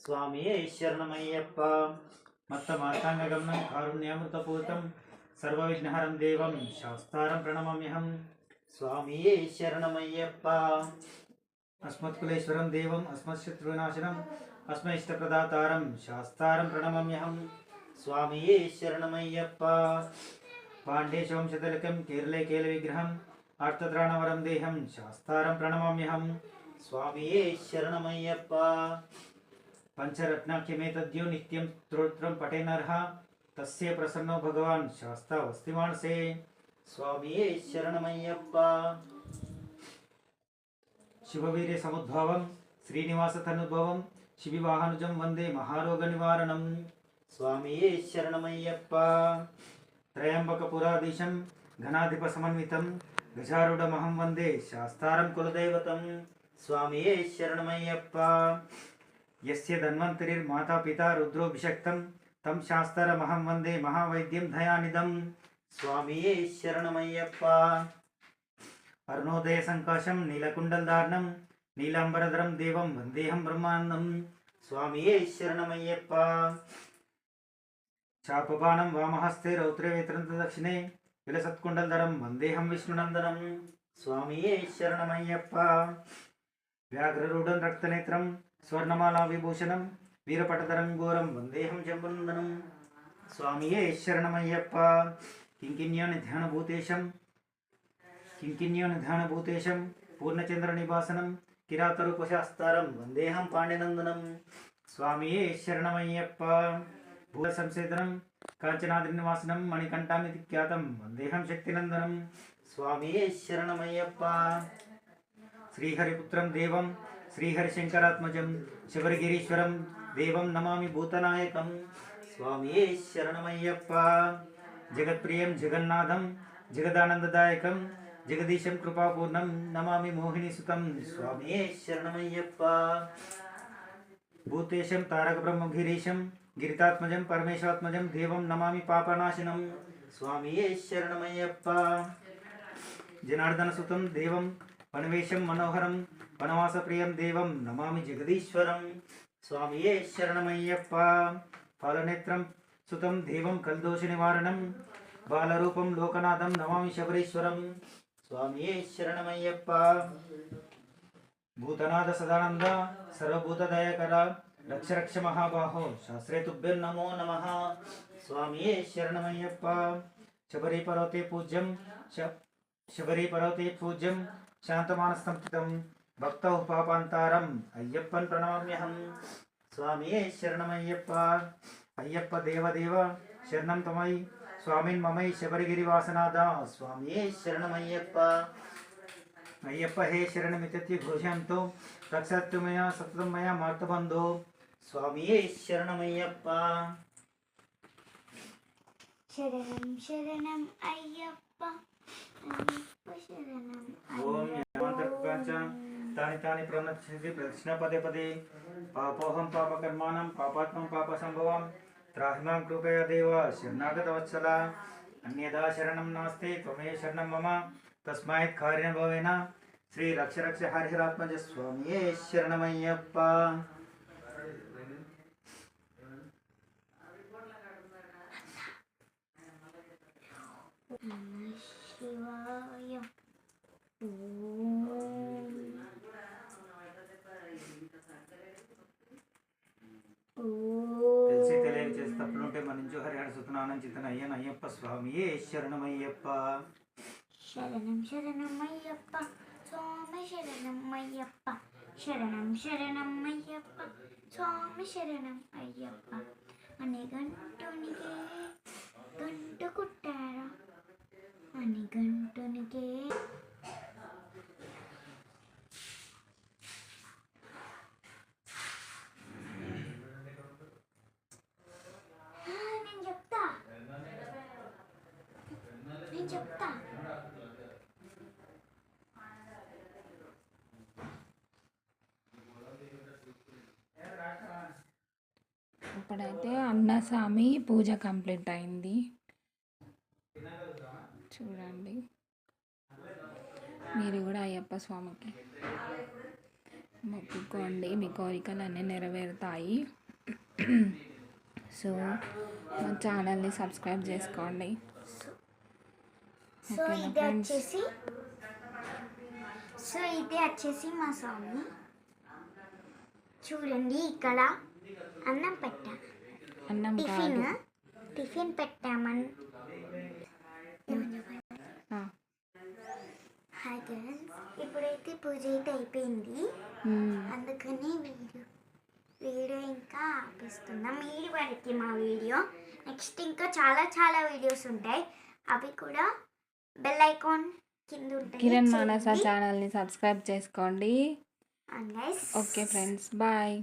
స్వామియే శరణమయ్యప్ప. మత్త మార్తాంగగమనం కారుణ్యామృతపూతం సర్వవిఘ్నహరం దేవం శాస్తారం ప్రణమామ్యహం. స్వామియే శరణమయ్యప్ప. అస్మత్కులేశ్వరం దేవం అస్మశత్రునాశనం అస్మ ఇష్టప్రదాతారం శాస్తారం ప్రణమామ్యహం. స్వామియే శరణమయ్యప్ప. పాండేశం శతలకం కేరళే కేల విగ్రహం ఆర్తత్రాణవరం దేహం శాస్తారం ప్రణమామ్యహం. స్వామియే శరణమయ్యప్ప. పంచరత్నాఖ్యమేతద్యో నిత్యం స్తోత్రం పఠేనర్హ తస్య ప్రసన్నో భగవాన్ శాస్తా వస్తిమానసే. స్వామియే శరణమయ్యప్ప. శివవీర్య సముద్భవం శ్రీనివాస తనుద్భవం శివివాహనుజం వందే మహారోగ నివారణం. స్వామియే శరణమయ్యప్ప. త్రయంబకపురాధీశం ఘనాధిప సమన్వితం గజారుడమహం వందే శాస్తారం కులదైవతం. స్వామియే శరణమయ్యప్ప. యస్య ధన్వంతరిర్మాతా పితా రుద్రోభిషక్తం తం శాస్త్రమహం వందే మహావైద్యం దయానిధం. స్వామియే శరణమయ్యప్ప. అరుణోదయ సంకాశం నీలకుండలధారణం నీలాంబరధరం దేవం వందేహం బ్రహ్మానందం. స్వామియే శరణమయ్యప్ప. చాపబాణం వామహస్తే రౌద్రే వేత్రంత దక్షిణే విలసత్కుండలధరం వందేహం విష్ణునందనం. స్వామియే శరణమయ్యప్ప. వ్యాఘ్రరూఢం రక్తనేత్రం స్వర్ణమాలా విభూషణం వీరపటధరం ఘోరం వందేహం జంబునందనం. స్వామియే శరణమయ్యప్ప. కింకిణ్యోనిధ్యానభూతేశం పూర్ణచంద్ర నివాసనం కిరాతరూపశాస్తారం వందేహం పాండ్యనందనం. స్వామియే శరణమయ్యప్ప. భూల సంసేదనం కాంచనాద్రి నివాసనం మణికంఠామితి ఖ్యాతం వందేహం శక్తినందనం. స్వామియే శరణమయ్యప్ప. శ్రీహరిపుత్రం దేవం శ్రీహరిశంకరాత్మజం శబరిగిరీశ్వరం దేవం నమామి భూతనాయకం. స్వామియే శరణమయ్యప్ప. జగత్ప్రియం జగన్నాథం జగదానందదాయకం జగదీశం కృపాపూర్ణం నమామి మోహినీసుతం. స్వామియే శరణమయ్యప్ప. భూతేశం తారక బ్రహ్మగిరీశం గిరితాత్మజం పరమేశ్వరాత్మజం దేవం నమామి పాపనాశనం. స్వామియే శరణమయ్యప్ప. జనార్దనసుతం దేవం వనవేశం మనోహరం వనవాసప్రియం దేవం నమామి జగదీశ్వరం. స్వామియే శరణమయ్యప్ప. ఫలనేత్రం సుతం దేవం కల్దోష నివారణం బాలరూపం లోకనాథం నమామి శబరీశ్వరం. స్వామియే శరణమయ్యప్ప. భూతనాథ సదానంద సర్వభూతదయకర రక్ష రక్ష మహాబాహో శాస్త్రే తుభ్యం నమో నమః. స్వామియే శరణమయ్యప్ప. శబరీపర్వతే పూజ్యం శాంతమానస్థం భక్తౌ పాపాంతారం అయ్యప్పన్ ప్రణమామ్యహం. స్వామియే శరణమయ్యప్ప. అయ్యప్ప దేవదేవ శరణం తమై స్వామిన్ మమై శబరిగిరివాసనాథ. స్వామియే శరణమయ్యప్ప. అయ్యప్ప హే శరణమిత్యత్య ఘోషంతో రక్షత్తు మయా సతతం మయా మార్తబంధో. స్వామియే శరణమయ్యప్ప. శరణం శరణం అయ్యప్ప అయ్యప్ప శరణం. ఓం యామంతర్కాచ తాని తాని ప్రణశ్యతి ప్రదక్షిణ పదే పదే పాపోహం పాపకర్మాణం పాపాత్మం పాప సంభవం త్రాహిమాం కృపయా దేవ శరణాగతవత్సల. అన్యదా శరణం నాస్తే త్వమే శరణం మమ తస్మాత్ కార్యం భవేన శ్రీ రక్ష రక్ష హరిహరాత్మజ. స్వామియే శరణమయ్యప్ప. శివాయ. తెలిసి తెలియక చేసి తప్పులుంటే మన్నించు హరిహర సుతనానం చితన అయ్యన్ అయ్యప్ప. స్వామియే శరణమయ్యప్ప. శరణం శరణం అయ్యప్ప స్వామి శరణం అయ్యప్ప. శరణం శరణం అయ్యప్ప స్వామి శరణం అయ్యప్ప. అని గంటునికే గంటు కుట్టారా అని గంటునికే. నేను చెప్తా. ఇప్పుడైతే అన్నస్వామి పూజ కంప్లీట్ అయింది. చూడండి, మీరు కూడా అయ్యప్ప స్వామికి మొక్కుకోండి, మీ కోరికలు అన్నీ నెరవేరుతాయి. సో మా ఛానల్ని సబ్స్క్రైబ్ చేసుకోండి. సో ఓకేనా ఇది ఫ్రెండ్స్? వచ్చేసి మా స్వామి. చూడండి ఇక్కడ అన్నం పెట్టా, అన్నం టిఫిన్ కాదు. టిఫిన్ పెట్టామని. ఆ, హాయ్ గర్ల్స్, ఇప్పుడైతే పూజ అయితే అయిపోయింది. మ్మ్. అందుకని వీడియో ఇంకా ఆపిస్తున్నాం. ఈ వరకు మా వీడియో. నెక్స్ట్ ఇంకా చాలా వీడియోస్ ఉంటాయి. అవి కూడా బెల్ ఐకాన్ కింద ఉంటాయి. కిరణ్ మానస ఛానల్ని సబ్స్క్రైబ్ చేసుకోండి. Guys okay friends, bye.